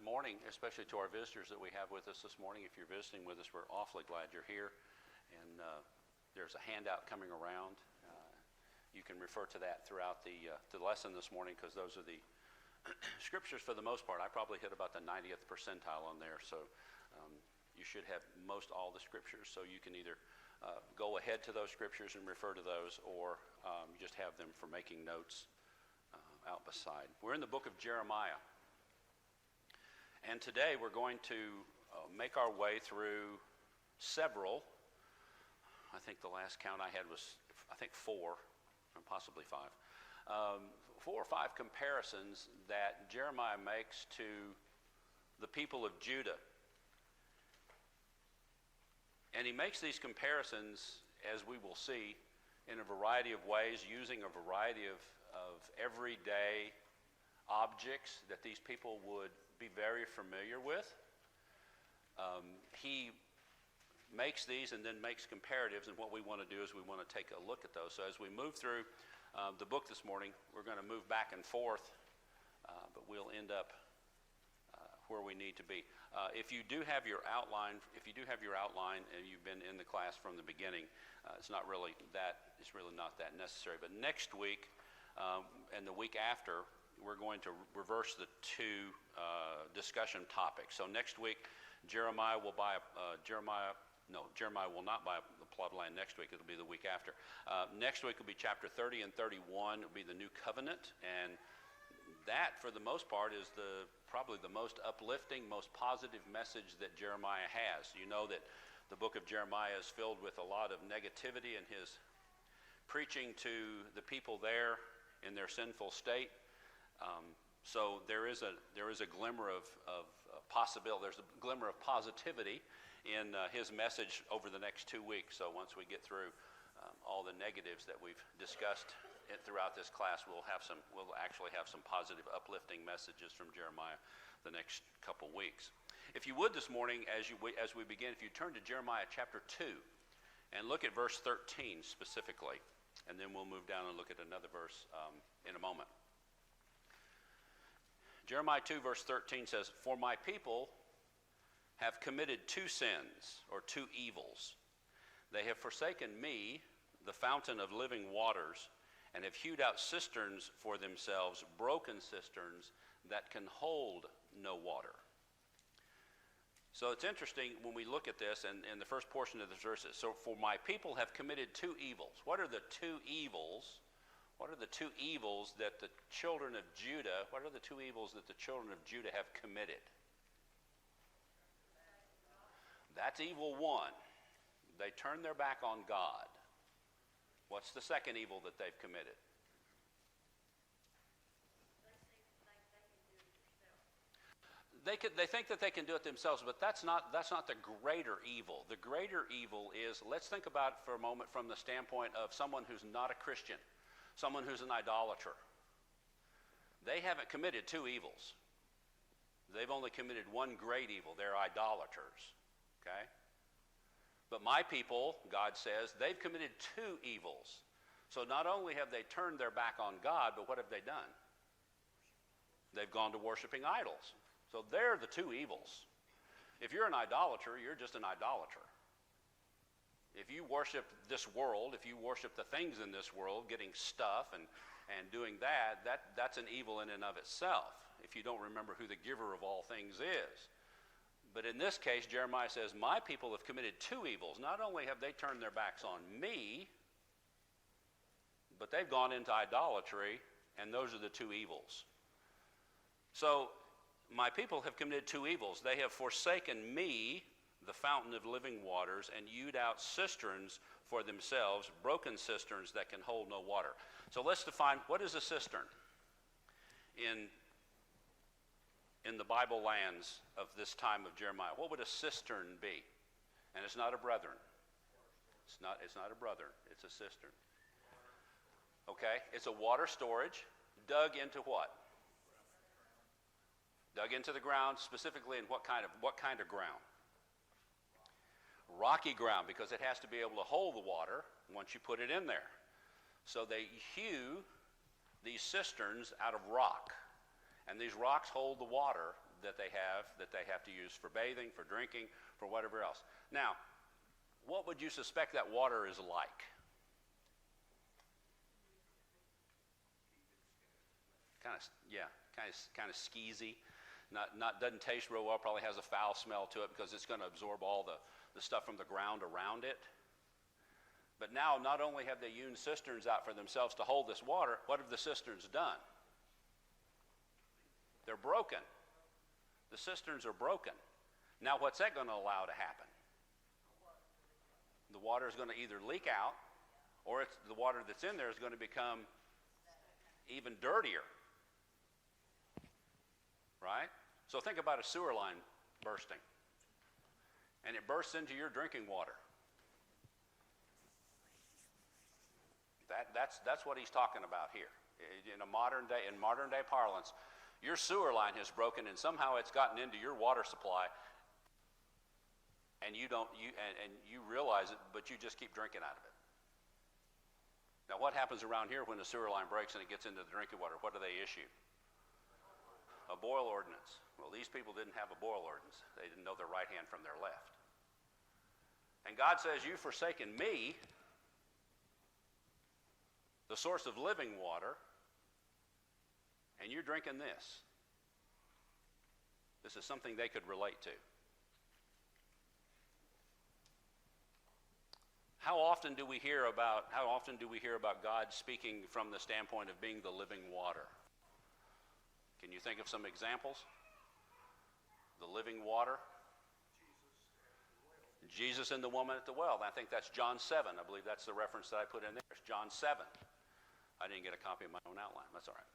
morning, especially to our visitors that we have with us this morning. If you're visiting with us, we're awfully glad you're here. And there's a handout coming around. You can refer to that throughout the lesson this morning, because those are the scriptures for the most part. I probably hit about the 90th percentile on there, so you should have most all the scriptures, so you can either go ahead to those scriptures and refer to those, or just have them for making notes out beside. We're in the book of Jeremiah, and today we're going to make our way through several. I think the last count I had was, I think 4, or possibly 5. 4 or 5 comparisons that Jeremiah makes to the people of Judah. And he makes these comparisons, as we will see, in a variety of ways, using a variety of everyday objects that these people would be very familiar with. He makes these and then makes comparatives, and what we want to do is we want to take a look at those. So as we move through the book this morning, we're going to move back and forth, but we'll end up where we need to be. If you do have your outline, and you've been in the class from the beginning, it's really not that necessary. But next week and the week after, we're going to reverse the 2 discussion topics. So next week, Jeremiah will not buy the plot of land next week. It'll be the week after. Next week will be chapter 30 and 31. It'll be the New Covenant, and that, for the most part, is probably the most uplifting, most positive message that Jeremiah has. You know that the book of Jeremiah is filled with a lot of negativity in his preaching to the people there in their sinful state. So there is a glimmer of possibility. There's a glimmer of positivity in his message over the next 2 weeks. So once we get through all the negatives that we've discussed throughout this class, we'll actually have some positive, uplifting messages from Jeremiah the next couple weeks. If you would this morning, as we begin, if you turn to Jeremiah chapter 2 and look at verse 13 specifically, and then we'll move down and look at another verse in a moment. Jeremiah 2 verse 13 says, "For my people have committed 2 sins, or 2 evils. They have forsaken me, the fountain of living waters, and have hewed out cisterns for themselves, broken cisterns that can hold no water." So it's interesting when we look at this, and in the first portion of the verses. So, for my people have committed 2 evils. What are the 2 evils? What are the 2 evils that the children of Judah, have committed? That's evil 1. They turned their back on God. What's the second evil that they've committed? They think that they can do it themselves, but that's not the greater evil. The greater evil is, let's think about it for a moment from the standpoint of someone who's not a Christian, someone who's an idolater. They haven't committed 2 evils. They've only committed 1 great evil. They're idolaters. Okay? But my people, God says, they've committed 2 evils. So not only have they turned their back on God, but what have they done? They've gone to worshiping idols. So they're the 2 evils. If you're an idolater, you're just an idolater. If you worship this world, if you worship the things in this world, getting stuff and doing that's an evil in and of itself, if you don't remember who the giver of all things is. But in this case, Jeremiah says, my people have committed 2 evils. Not only have they turned their backs on me, but they've gone into idolatry, and those are the 2 evils. So my people have committed 2 evils. They have forsaken me, the fountain of living waters, and hewed out cisterns for themselves, broken cisterns that can hold no water. So let's define, what is a cistern? In the Bible lands of this time of Jeremiah, what would a cistern be? And it's not a brethren. It's not a brother. It's a cistern. Okay, it's a water storage dug into what? Dug into the ground, specifically in what kind of ground? Rocky ground, because it has to be able to hold the water once you put it in there. So they hew these cisterns out of rock, and these rocks hold the water that they have to use for bathing, for drinking, for whatever else. Now, what would you suspect that water is like? Kind of skeezy. Not doesn't taste real well. Probably has a foul smell to it because it's going to absorb all the stuff from the ground around it. But now, not only have they hewn cisterns out for themselves to hold this water, what have the cisterns done? They're broken. The cisterns are broken. Now, what's that going to allow to happen? The water is going to either leak out, or the water that's in there is going to become even dirtier. Right? So think about a sewer line bursting, and it bursts into your drinking water. That's what he's talking about here. In modern day parlance, your sewer line has broken, and somehow it's gotten into your water supply, and you realize it, but you just keep drinking out of it. Now, what happens around here when the sewer line breaks and it gets into the drinking water? What do they issue? A boil ordinance. Well, these people didn't have a boil ordinance. They didn't know their right hand from their left. And God says, you've forsaken me, the source of living water, and you're drinking this. This is something they could relate to. How often do we hear about God speaking from the standpoint of being the living water? Can you think of some examples? The living water. Jesus and the woman at the well. I think that's John 7. I believe that's the reference that I put in there. It's John 7. I didn't get a copy of my own outline. That's all right.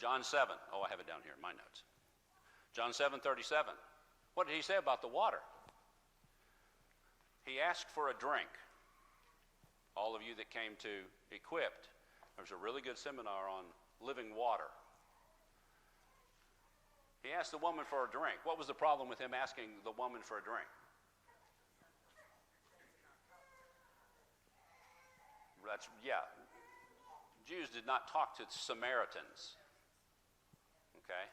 John 7. Oh, I have it down here in my notes. John 7:37. What did he say about the water? He asked for a drink. All of you that came to Equipped, there was a really good seminar on living water. He asked the woman for a drink. What was the problem with him asking the woman for a drink? Jews did not talk to Samaritans. Okay?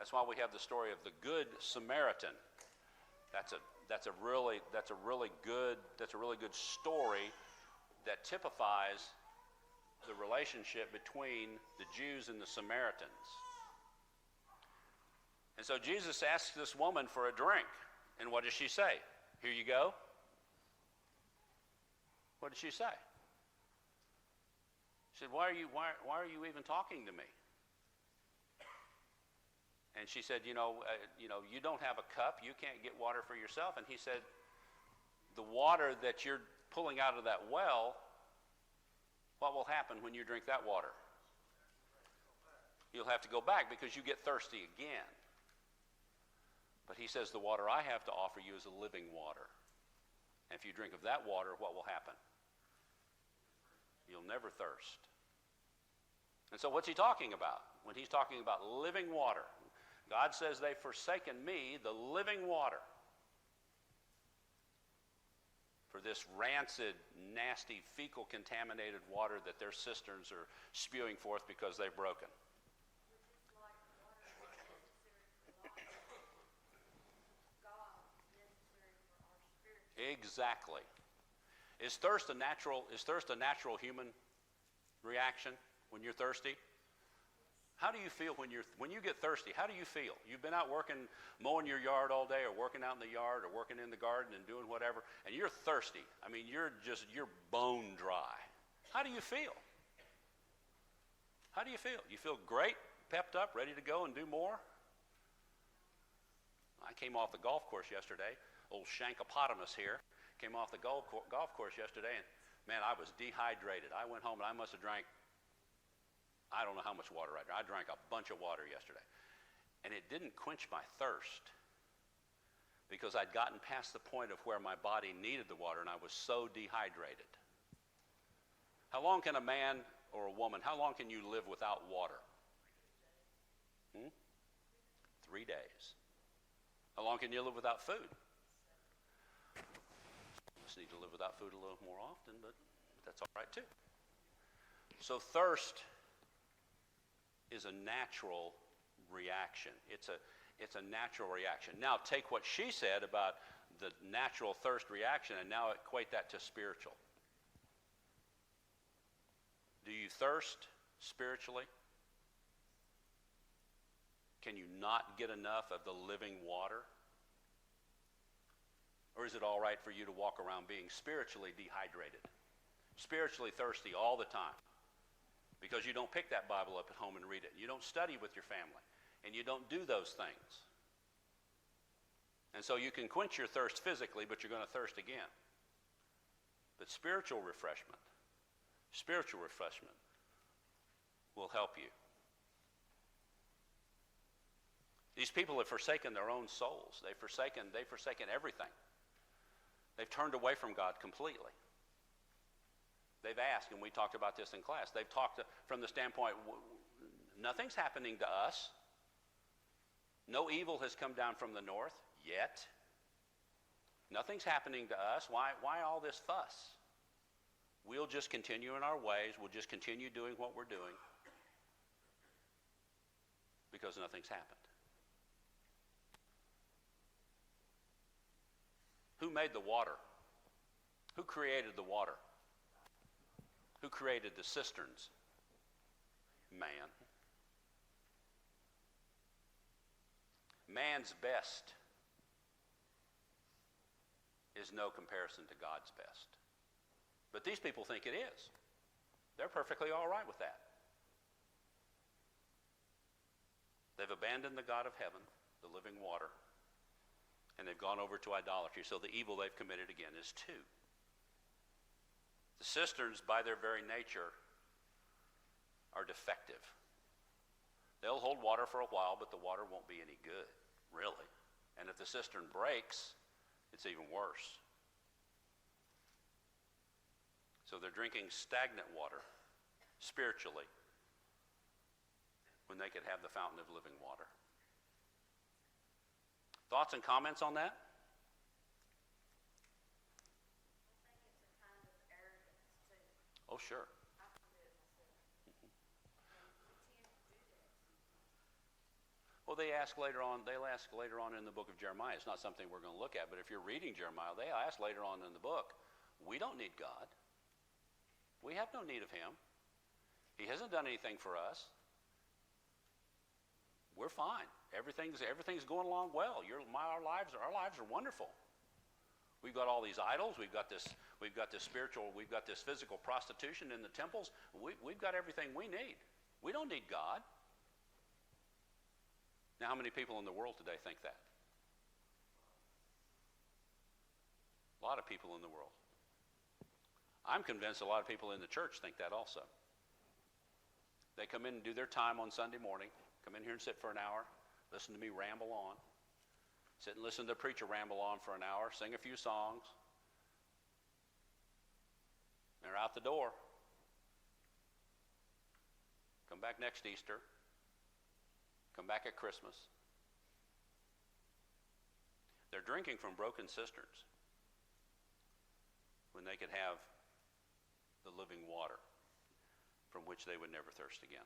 That's why we have the story of the Good Samaritan. That's a really good story that typifies the relationship between the Jews and the Samaritans. And so Jesus asks this woman for a drink. And what does she say? Here you go. What did she say? She said, why are you even talking to me? And she said, you don't have a cup. You can't get water for yourself. And he said, the water that you're pulling out of that well, what will happen when you drink that water? You'll have to go back because you get thirsty again. But he says, the water I have to offer you is a living water. And if you drink of that water, what will happen? You'll never thirst. And so what's he talking about? When he's talking about living water, God says they've forsaken me, the living water, for this rancid, nasty, fecal contaminated water that their cisterns are spewing forth because they've broken. Exactly. Is thirst a natural human reaction when you're thirsty? How do you feel when you get thirsty? How do you feel? You've been out working, mowing your yard all day, or working out in the yard, or working in the garden and doing whatever, and you're thirsty. I mean, you're bone dry. How do you feel? How do you feel? You feel great, pepped up, ready to go and do more? I came off the golf course yesterday. Old Shankopotamus here came off the golf course yesterday, and man, I was dehydrated. I went home and I must have drank, I don't know how much water I drank. I drank a bunch of water yesterday. And it didn't quench my thirst because I'd gotten past the point of where my body needed the water and I was so dehydrated. How long can a man or a woman, how long can you live without water? 3 days. How long can you live without food? Just need to live without food a little more often, but that's all right too. So thirst is a natural reaction. It's It's a natural reaction. Now take what she said about the natural thirst reaction and now equate that to spiritual. Do you thirst spiritually? Can you not get enough of the living water? Or is it all right for you to walk around being spiritually dehydrated, spiritually thirsty all the time? Because you don't pick that Bible up at home and read it. You don't study with your family. And you don't do those things. And so you can quench your thirst physically, but you're going to thirst again. But spiritual refreshment will help you. These people have forsaken their own souls. They've forsaken everything. They've turned away from God completely. They've asked, and we talked about this in class, they've talked from the standpoint, nothing's happening to us. No evil has come down from the north yet. Nothing's happening to us. Why all this fuss? We'll just continue in our ways. We'll just continue doing what we're doing because nothing's happened. Who made the water? Who created the water? Who created the cisterns? Man. Man's best is no comparison to God's best. But these people think it is. They're perfectly all right with that. They've abandoned the God of heaven, the living water, and they've gone over to idolatry. So the evil they've committed again is two. The cisterns, by their very nature, are defective. They'll hold water for a while, but the water won't be any good, really. And if the cistern breaks, it's even worse. So they're drinking stagnant water spiritually when they could have the fountain of living water. Thoughts and comments on that? Oh, sure. Well, they'll ask later on in the book of Jeremiah. It's not something we're going to look at, but if you're reading Jeremiah, they ask later on in the book, we don't need God. We have no need of him. He hasn't done anything for us. We're fine. Everything's going along well. Our lives are wonderful. We've got all these idols. We've got this physical prostitution in the temples. We've got everything we need. We don't need God. Now, how many people in the world today think that? A lot of people in the world. I'm convinced a lot of people in the church think that also. They come in and do their time on Sunday morning, come in here and sit for an hour, listen to me ramble on, sit and listen to the preacher ramble on for an hour, sing a few songs. They're out the door. Come back next Easter. Come back at Christmas. They're drinking from broken cisterns when they could have the living water from which they would never thirst again.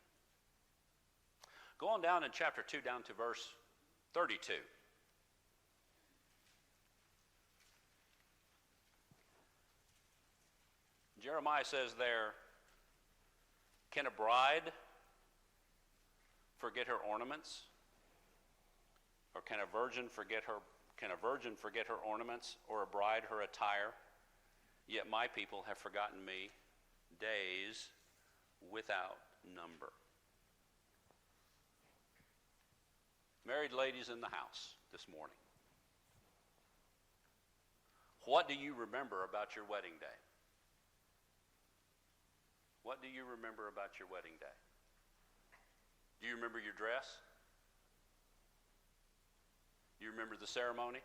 Go on down in chapter 2, down to verse 32. Jeremiah says there, can a bride forget her ornaments? Or can a virgin forget her ornaments, or a bride her attire? Yet my people have forgotten me days without number. Married ladies in the house this morning, what do you remember about your wedding day? What do you remember about your wedding day? Do you remember your dress? Do you remember the ceremony?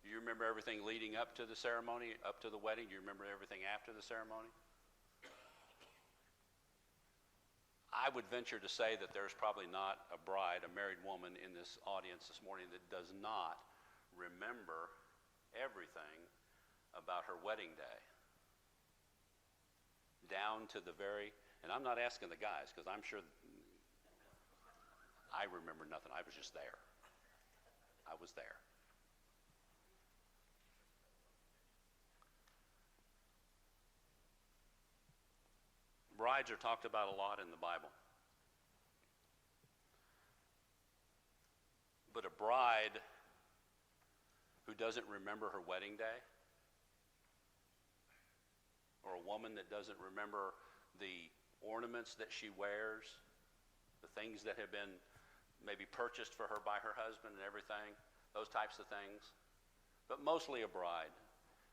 Do you remember everything leading up to the ceremony, up to the wedding? Do you remember everything after the ceremony? I would venture to say that there's probably not a bride, a married woman in this audience this morning that does not remember everything about her wedding day. Down to the very, and I'm not asking the guys because I'm sure I remember nothing. I was just there. I was there. Brides are talked about a lot in the Bible. But a bride who doesn't remember her wedding day, or a woman that doesn't remember the ornaments that she wears, the things that have been maybe purchased for her by her husband and everything, those types of things. But mostly a bride,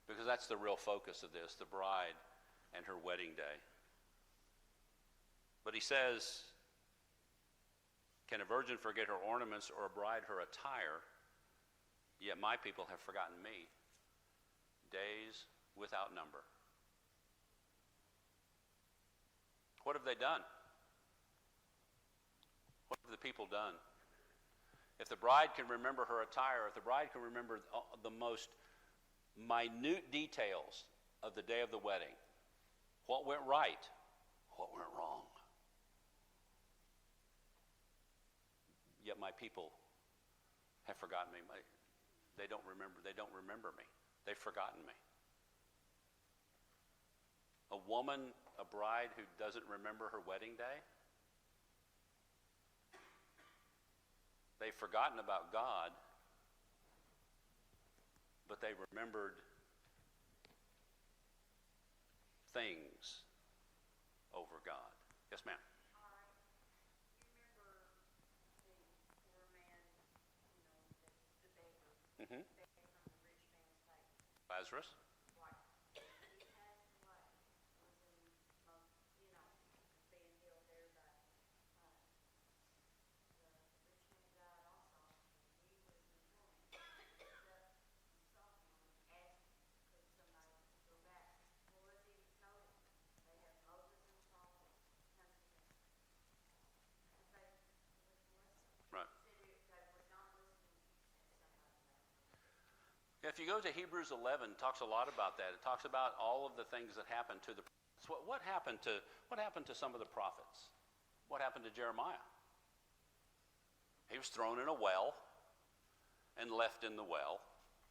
because that's the real focus of this, the bride and her wedding day. But he says, can a virgin forget her ornaments or a bride her attire? Yet my people have forgotten me, days without number. What have they done? What have the people done? If the bride can remember her attire, if the bride can remember the most minute details of the day of the wedding, what went right, what went wrong. Yet my people have forgotten me. They don't remember me. They've forgotten me. A woman, a bride who doesn't remember her wedding day, they've forgotten about God, but they remembered things over God. Yes, ma'am. Mm-hmm. Lazarus. If you go to Hebrews 11, it talks a lot about that. It talks about all of the things that happened to the prophets. What happened to some of the prophets? What happened to Jeremiah? He was thrown in a well and left in the well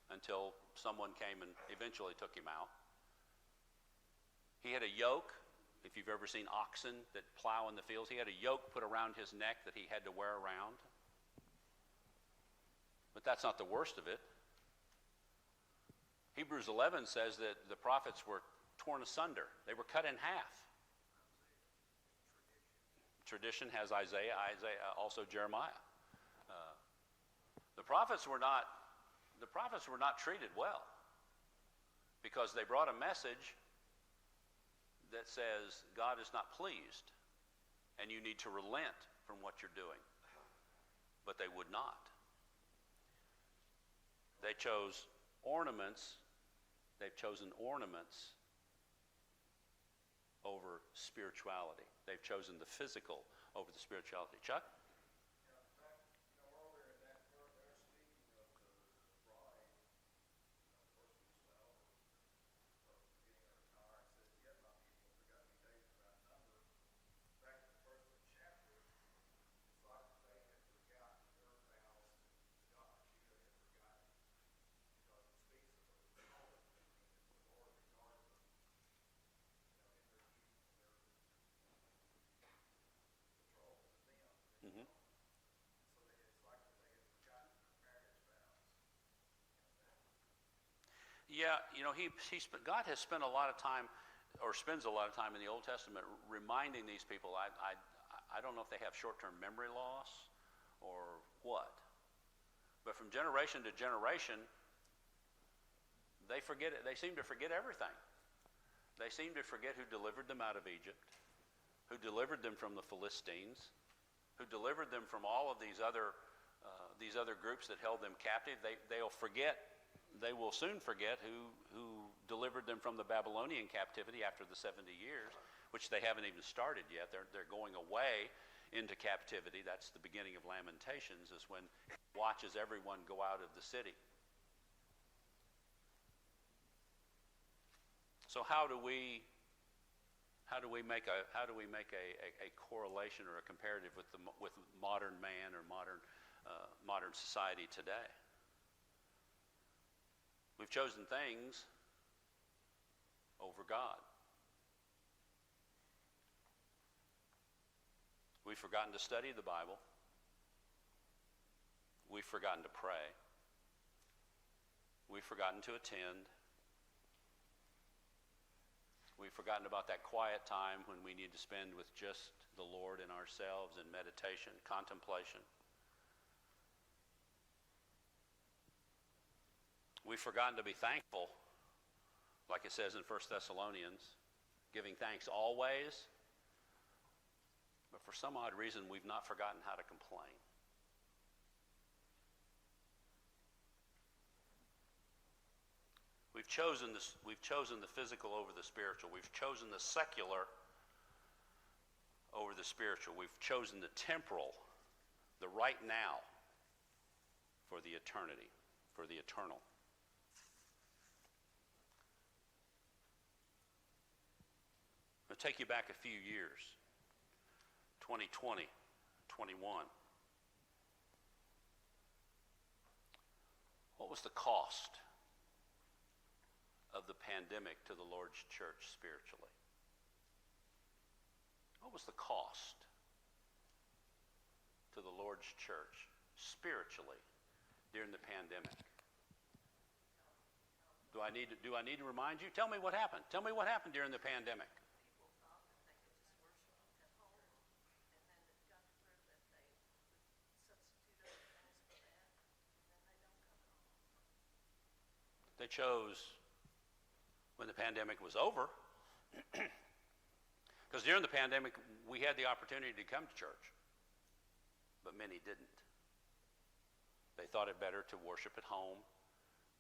until someone came and eventually took him out. He had a yoke. If you've ever seen oxen that plow in the fields, he had a yoke put around his neck that he had to wear around. But that's not the worst of it. Hebrews 11 says that the prophets were torn asunder. They were cut in half. Tradition has Isaiah, also Jeremiah. The prophets were not treated well, because they brought a message that says God is not pleased and you need to relent from what you're doing. But they would not. They chose ornaments. They've chosen ornaments over spirituality. They've chosen the physical over the spirituality. Chuck? Yeah, God has spent a lot of time, or spends a lot of time in the Old Testament reminding these people. I don't know if they have short-term memory loss or what, but from generation to generation, they forget it. They seem to forget everything. They seem to forget who delivered them out of Egypt, who delivered them from the Philistines, who delivered them from all of these other groups that held them captive. They'll forget. They will soon forget who delivered them from the Babylonian captivity after the 70 years, which they haven't even started yet. They're going away into captivity. That's the beginning of Lamentations, is when he watches everyone go out of the city. So how do we How do we make a correlation or a comparative with modern man or modern society today? We've chosen things over God. We've forgotten to study the Bible. We've forgotten to pray. We've forgotten to attend. We've forgotten about that quiet time when we need to spend with just the Lord and ourselves in meditation, contemplation. We've forgotten to be thankful, like it says in 1 Thessalonians, giving thanks always. But for some odd reason, we've not forgotten how to complain. We've chosen the physical over the spiritual. We've chosen the secular over the spiritual. We've chosen the temporal, the right now, for the eternity, for the eternal. I'll take you back a few years. 2020, 21. What was the cost of the pandemic to the Lord's church spiritually? What was the cost to the Lord's church spiritually during the pandemic? Do I need to remind you? Tell me what happened. Tell me what happened during the pandemic. They chose, when the pandemic was over, because during the pandemic we had the opportunity to come to church, but many didn't. They thought it better to worship at home,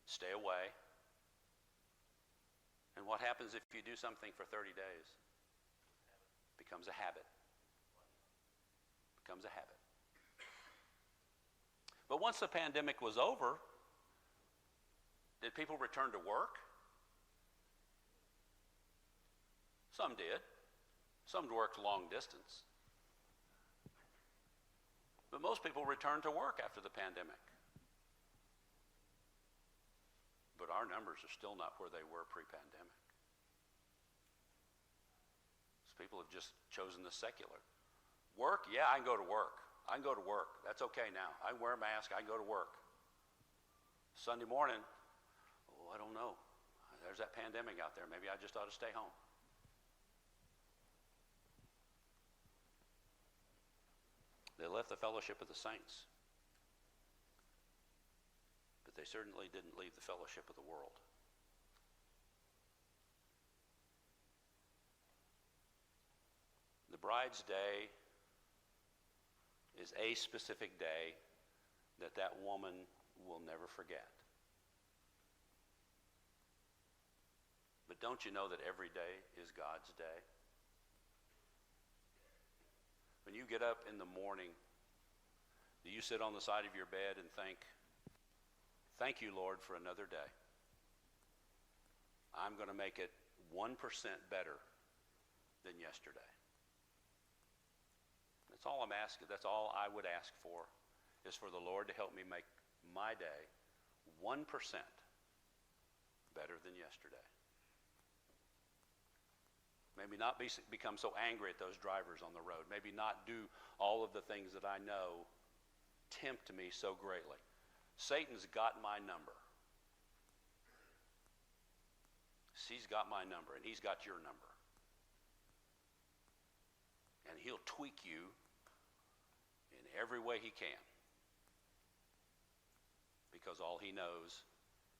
stay away. And what happens if you do something for 30 days? It becomes a habit. Becomes a habit. But once the pandemic was over, did people return to work? Some did. Some worked long distance. But most people returned to work after the pandemic. But our numbers are still not where they were pre-pandemic. So people have just chosen the secular. Work? Yeah, I can go to work. I can go to work. That's okay now. I can wear a mask. I can go to work. Sunday morning, I don't know. There's that pandemic out there. Maybe I just ought to stay home. They left the fellowship of the saints. But they certainly didn't leave the fellowship of the world. The bride's day is a specific day that woman will never forget. But don't you know that every day is God's day? When you get up in the morning, do you sit on the side of your bed and think, thank you, Lord, for another day. I'm going to make it 1% better than yesterday. That's all I'm asking. That's all I would ask for, is for the Lord to help me make my day 1% better than yesterday. Maybe not become so angry at those drivers on the road. Maybe not do all of the things that I know tempt me so greatly. Satan's got my number. He's got my number, and he's got your number. And he'll tweak you in every way he can. Because all he knows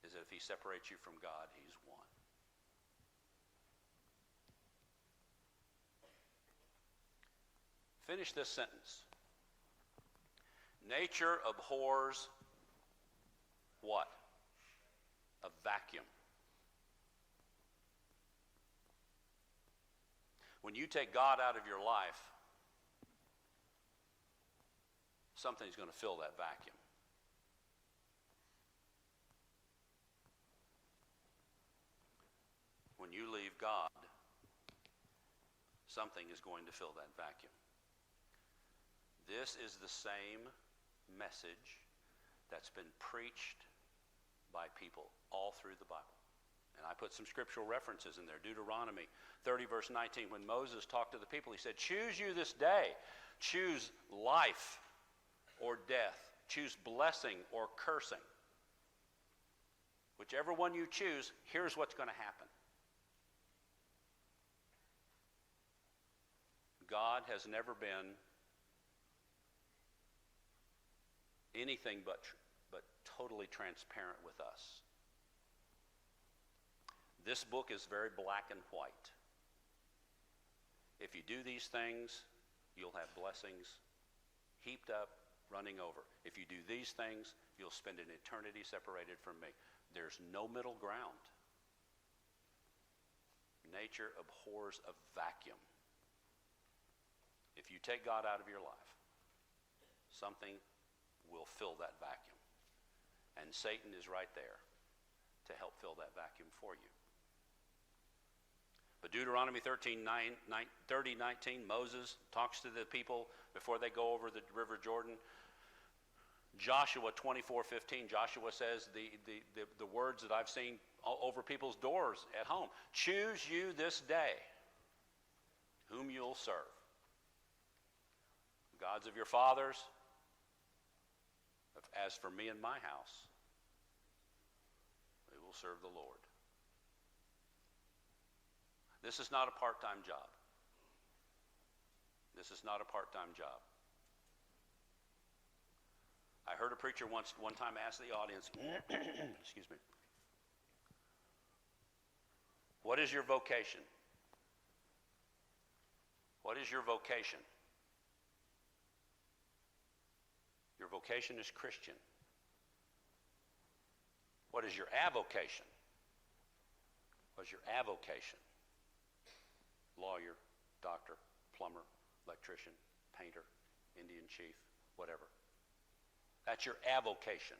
is that if he separates you from God, he's won. Finish this sentence. Nature abhors what? A vacuum. When you take God out of your life, something's going to fill that vacuum. When you leave God, something is going to fill that vacuum. This is the same message that's been preached by people all through the Bible. And I put some scriptural references in there. Deuteronomy 30, verse 19. When Moses talked to the people, he said, choose you this day. Choose life or death. Choose blessing or cursing. Whichever one you choose, here's what's going to happen. God has never been anything but totally transparent with us. This book is very black and white. If you do these things, you'll have blessings heaped up, running over. If you do these things, you'll spend an eternity separated from me. There's no middle ground. Nature abhors a vacuum. If you take God out of your life, something will fill that vacuum. And Satan is right there to help fill that vacuum for you. But Deuteronomy 30, 19, Moses talks to the people before they go over the river Jordan. Joshua 24:15, Joshua says the words that I've seen over people's doors at home. Choose you this day whom you'll serve. The gods of your fathers. As for me and my house, we will serve the Lord. This is not a part-time job. This is not a part-time job. I heard a preacher one time ask the audience, excuse me, what is your vocation? What is your vocation? Your vocation is Christian. What is your avocation? What is your avocation? Lawyer, doctor, plumber, electrician, painter, Indian chief, whatever. That's your avocation.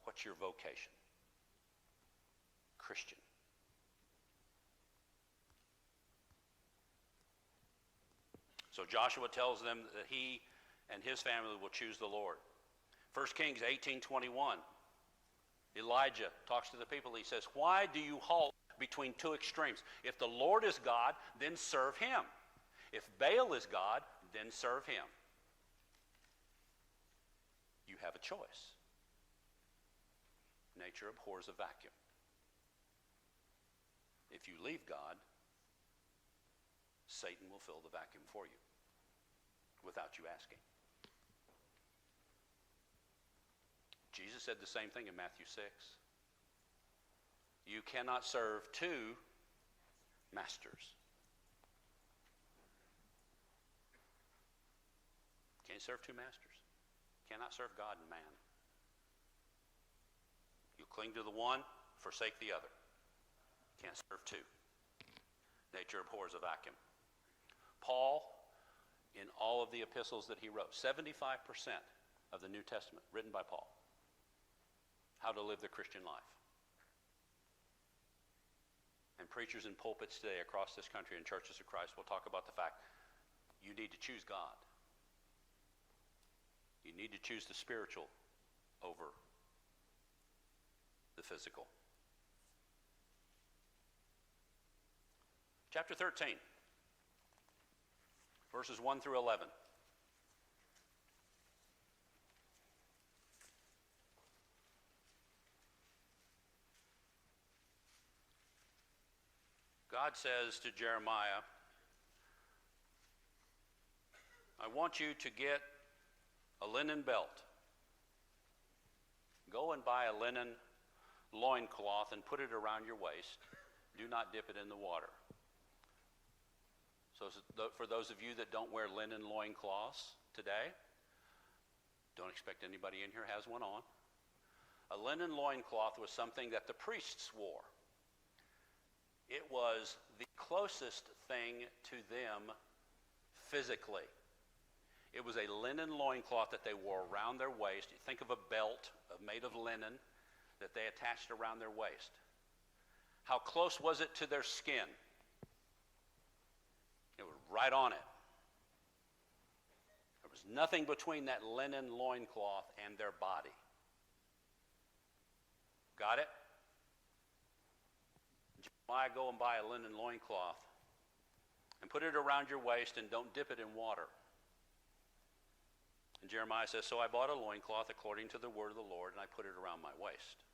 What's your vocation? Christian. So Joshua tells them that he and his family will choose the Lord. 1 Kings 18:21. Elijah talks to the people. He says, why do you halt between two extremes? If the Lord is God, then serve him. If Baal is God, then serve him. You have a choice. Nature abhors a vacuum. If you leave God, Satan will fill the vacuum for you without you asking. Jesus said the same thing in Matthew 6. You cannot serve two masters. Can't serve two masters. Cannot serve God and man. You cling to the one, forsake the other. Can't serve two. Nature abhors a vacuum. Paul, in all of the epistles that he wrote, 75% of the New Testament written by Paul. How to live the Christian life. And preachers in pulpits today across this country and churches of Christ will talk about the fact you need to choose God. You need to choose the spiritual over the physical. Chapter 13, verses 1 through 11. God says to Jeremiah, I want you to get a linen belt. Go and buy a linen loincloth and put it around your waist. Do not dip it in the water. So for those of you that don't wear linen loincloths today, don't expect anybody in here has one on. A linen loincloth was something that the priests wore. It was the closest thing to them physically. It was a linen loincloth that they wore around their waist. You think of a belt made of linen that they attached around their waist. How close was it to their skin? right on it. There was nothing between that linen loincloth and their body. Got it? Jeremiah, go and buy a linen loincloth and put it around your waist and don't dip it in water. And Jeremiah says, so I bought a loincloth according to the word of the Lord, and I put it around my waist.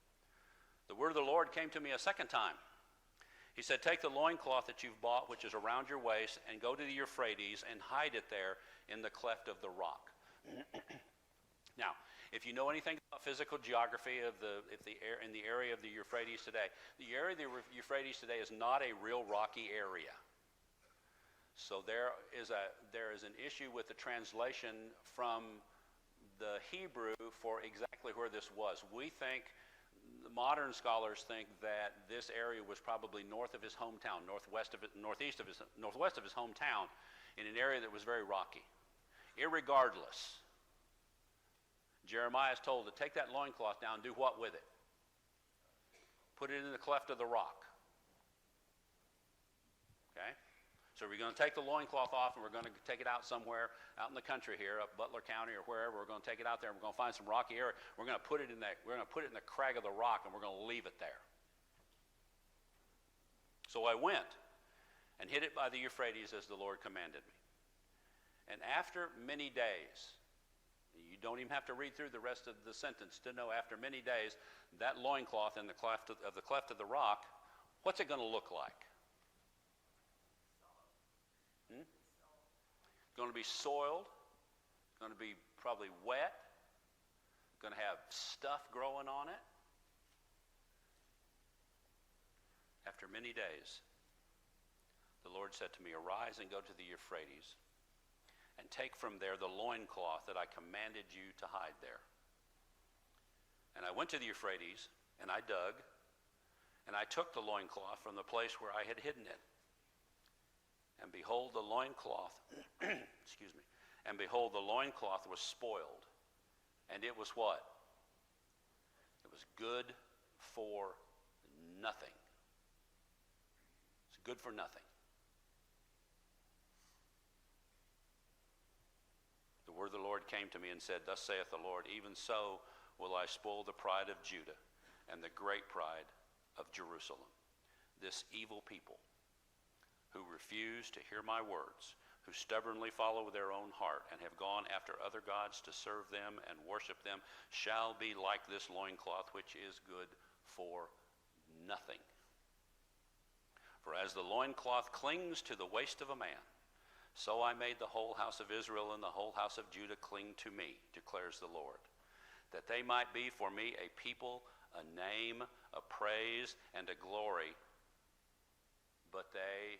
The word of the Lord came to me a second time. He said, take the loincloth that you've bought, which is around your waist, and go to the Euphrates and hide it there in the cleft of the rock. Now, if you know anything about physical geography of in the area of the Euphrates today, the area of the Euphrates today is not a real rocky area. So there is an issue with the translation from the Hebrew for exactly where this was. We think, modern scholars think that this area was probably north of his hometown, northwest of his hometown, in an area that was very rocky. Irregardless, Jeremiah is told to take that loincloth down and do what with it? Put it in the cleft of the rock. Okay? So we're going to take the loincloth off and we're going to take it out somewhere out in the country here, up Butler County or wherever. We're going to take it out there and we're going to find some rocky area. We're going to put it in the crag of the rock and we're going to leave it there. So I went and hid it by the Euphrates as the Lord commanded me. And after many days, you don't even have to read through the rest of the sentence to know, after many days, that loincloth in the cleft of the rock, what's it going to look like? It's going to be soiled, going to be probably wet, going to have stuff growing on it. After many days, the Lord said to me, arise and go to the Euphrates and take from there the loincloth that I commanded you to hide there. And I went to the Euphrates, and I dug, and I took the loincloth from the place where I had hidden it. And behold, the loincloth, excuse me, and behold, the loincloth was spoiled. And it was what? It was good for nothing. It's good for nothing. The word of the Lord came to me and said, thus saith the Lord, even so will I spoil the pride of Judah and the great pride of Jerusalem. This evil people, who refuse to hear my words, who stubbornly follow their own heart and have gone after other gods to serve them and worship them, shall be like this loincloth, which is good for nothing. For as the loincloth clings to the waist of a man, so I made the whole house of Israel and the whole house of Judah cling to me, declares the Lord, that they might be for me a people, a name, a praise, and a glory, but they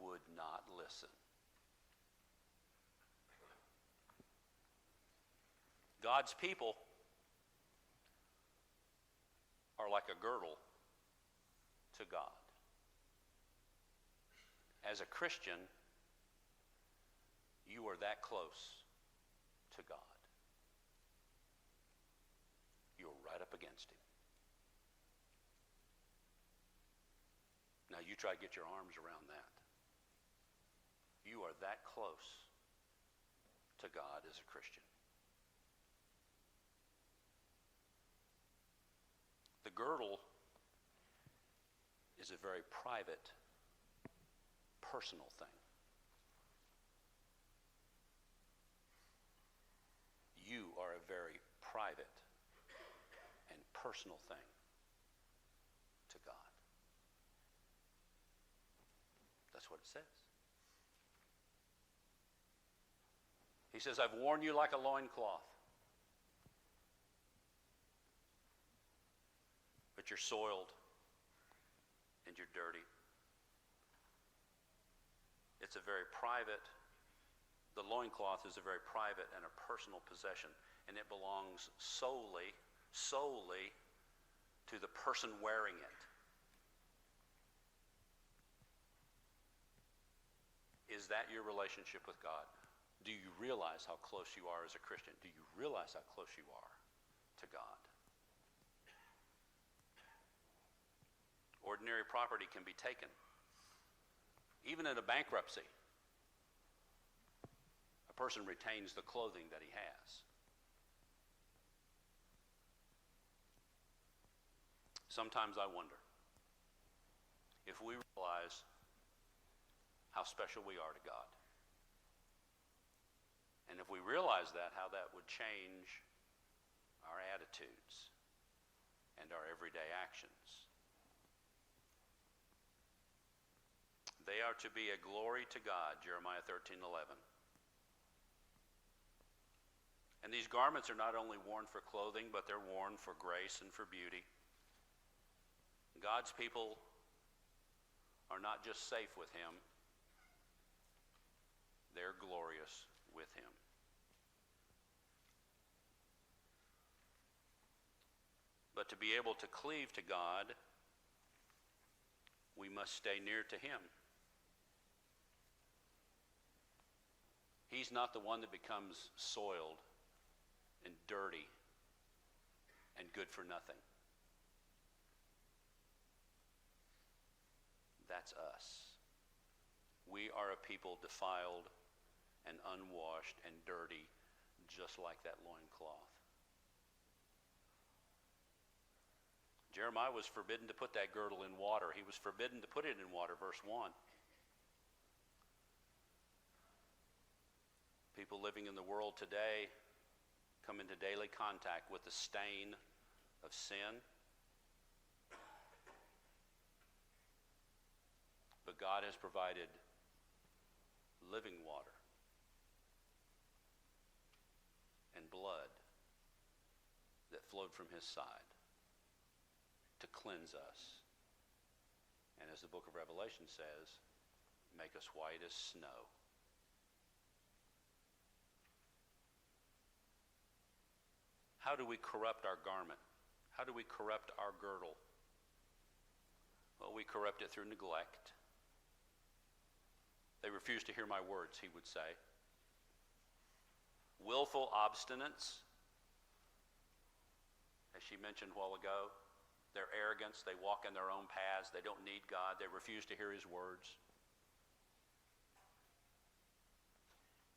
would not listen. God's people are like a girdle to God. As a Christian, you are that close to God. You're right up against him. Now you try to get your arms around that. You are that close to God as a Christian. The girdle is a very private, personal thing. You are a very private and personal thing to God. That's what it says. He says, I've worn you like a loincloth. But you're soiled and you're dirty. It's a very private, the loincloth is a very private and a personal possession, and it belongs solely to the person wearing it. Is that your relationship with God? Do you realize how close you are as a Christian? Do you realize how close you are to God? Ordinary property can be taken. Even in a bankruptcy, a person retains the clothing that he has. Sometimes I wonder if we realize how special we are to God. And if we realize that, how that would change our attitudes and our everyday actions. They are to be a glory to God, Jeremiah 13:11. And these garments are not only worn for clothing, but they're worn for grace and for beauty. God's people are not just safe with him, they're glorious with him. But to be able to cleave to God, we must stay near to him. He's not the one that becomes soiled and dirty and good for nothing. That's us. We are a people defiled and unwashed and dirty, just like that loincloth. Jeremiah was forbidden to put that girdle in water. He was forbidden to put it in water, verse 1. People living in the world today come into daily contact with the stain of sin. But God has provided living water and blood that flowed from his side to cleanse us. And as the book of Revelation says, make us white as snow. How do we corrupt our garment? How do we corrupt our girdle? Well, we corrupt it through neglect. They refuse to hear my words, he would say. Willful obstinance, as she mentioned a while ago. Their arrogance, they walk in their own paths, they don't need God, they refuse to hear his words.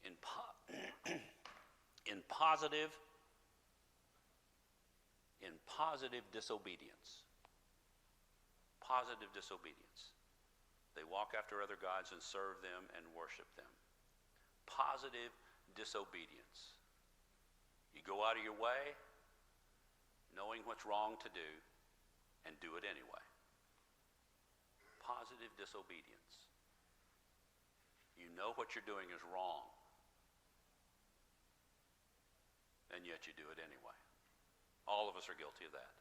In positive disobedience. Positive disobedience. They walk after other gods and serve them and worship them. Positive disobedience. You go out of your way, knowing what's wrong to do, and do it anyway. Positive disobedience. You know what you're doing is wrong, and yet you do it anyway. All of us are guilty of that.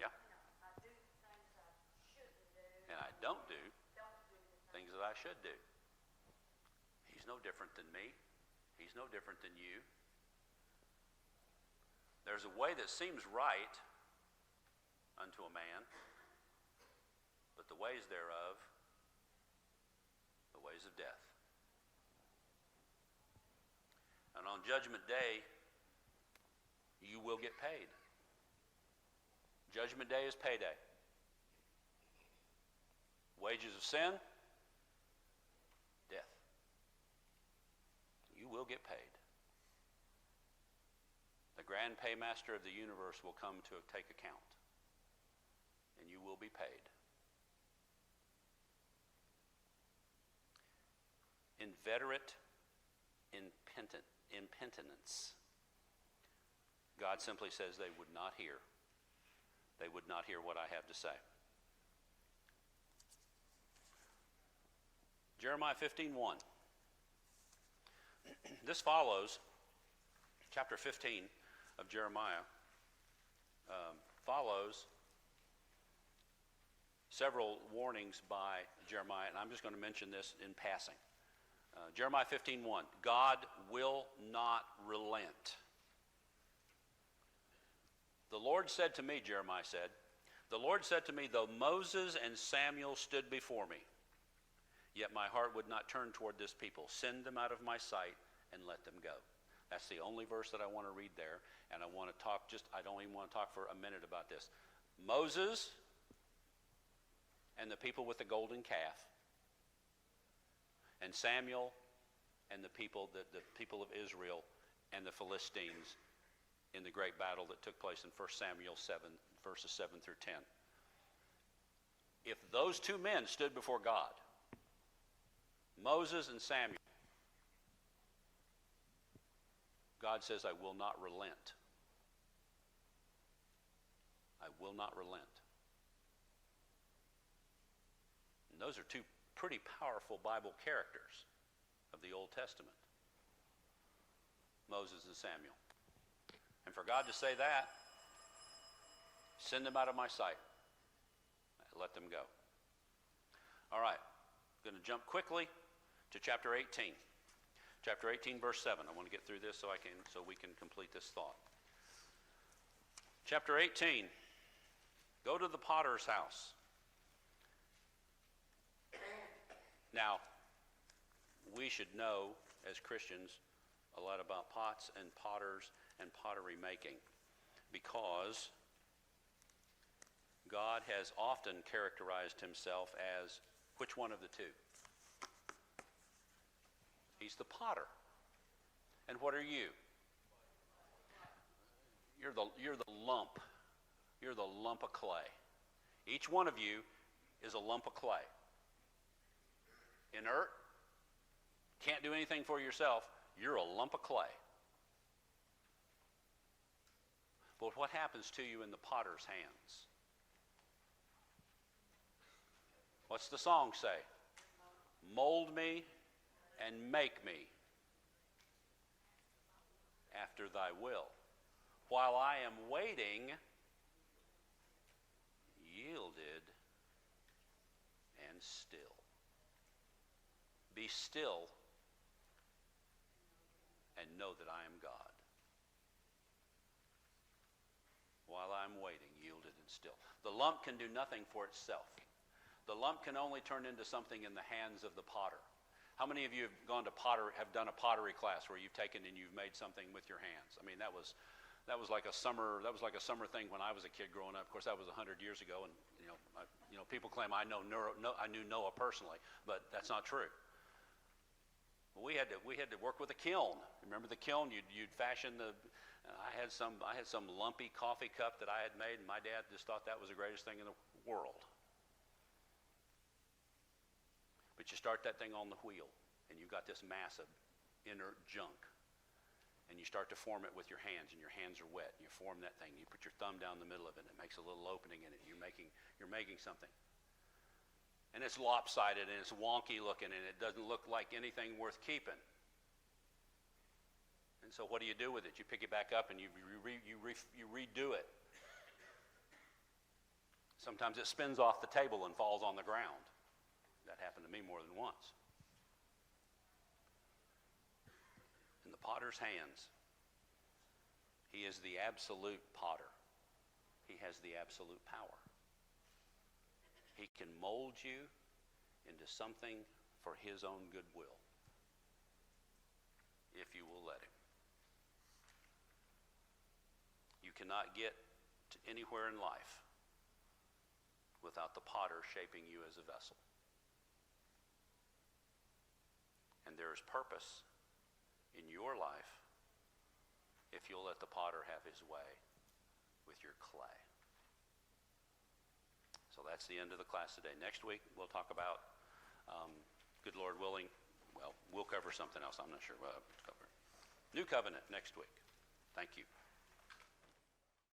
Yeah. And I don't do things that I should do. He's no different than me. He's no different than you. There's a way that seems right unto a man, but the ways thereof, the ways of death. And on Judgment Day, you will get paid. Judgment Day is payday. Wages of sin, death. You will get paid. The grand paymaster of the universe will come to take account, and you will be paid. Inveterate impentance. God simply says they would not hear. They would not hear what I have to say. Jeremiah 15:1. This follows chapter 15 of Jeremiah. Follows several warnings by Jeremiah, and I'm just going to mention this in passing. Jeremiah 15:1. God will not relent. The Lord said to me, Jeremiah said, the Lord said to me, though Moses and Samuel stood before me, yet my heart would not turn toward this people. Send them out of my sight and let them go. That's the only verse that I want to read there, and I want to talk I don't even want to talk for a minute about this. Moses and the people with the golden calf, and Samuel and the people of Israel and the Philistines in the great battle that took place in 1 Samuel 7, verses 7 through 10. If those two men stood before God, Moses and Samuel, God says, I will not relent. I will not relent. And those are two pretty powerful Bible characters of the Old Testament, Moses and Samuel. And for God to say that, send them out of my sight. Let them go. All right, I'm going to jump quickly to chapter 18. Chapter 18, verse 7. I want to get through this so we can complete this thought. Chapter 18. Go to the potter's house. Now, we should know as Christians a lot about pots and potters and pottery making, because God has often characterized himself as which one of the two? He's the potter. And what are you? You're the lump. You're the lump of clay. Each one of you is a lump of clay. Inert, can't do anything for yourself. You're a lump of clay. But what happens to you in the potter's hands? What's the song say? Mold me and make me after thy will. While I am waiting, yielded and still. Be still and know that I am God. While I'm waiting, yielded and still. The lump can do nothing for itself. The lump can only turn into something in the hands of the potter. How many of you have gone to have done a pottery class where you've taken and you've made something with your hands? I mean, that was like a summer thing when I was a kid growing up. Of course, that was 100 years ago, and people claim I knew Noah personally, but that's not true. We had to work with a kiln. Remember the kiln? You'd fashion the. I had some lumpy coffee cup that I had made, and my dad just thought that was the greatest thing in the world. But you start that thing on the wheel, and you've got this mass of inert junk, and you start to form it with your hands, and your hands are wet, and you form that thing. You put your thumb down the middle of it, and it makes a little opening in it. You're making something. And it's lopsided, and it's wonky looking, and it doesn't look like anything worth keeping. And so what do you do with it? You pick it back up, and you redo it. Sometimes it spins off the table and falls on the ground. That happened to me more than once. In the potter's hands, he is the absolute potter. He has the absolute power. He can mold you into something for his own goodwill, if you will let him. You cannot get to anywhere in life without the potter shaping you as a vessel. And there is purpose in your life if you'll let the potter have his way with your clay. So that's the end of the class today. Next week, we'll talk about, good Lord willing, well, we'll cover something else. I'm not sure what I'll cover. New covenant next week. Thank you.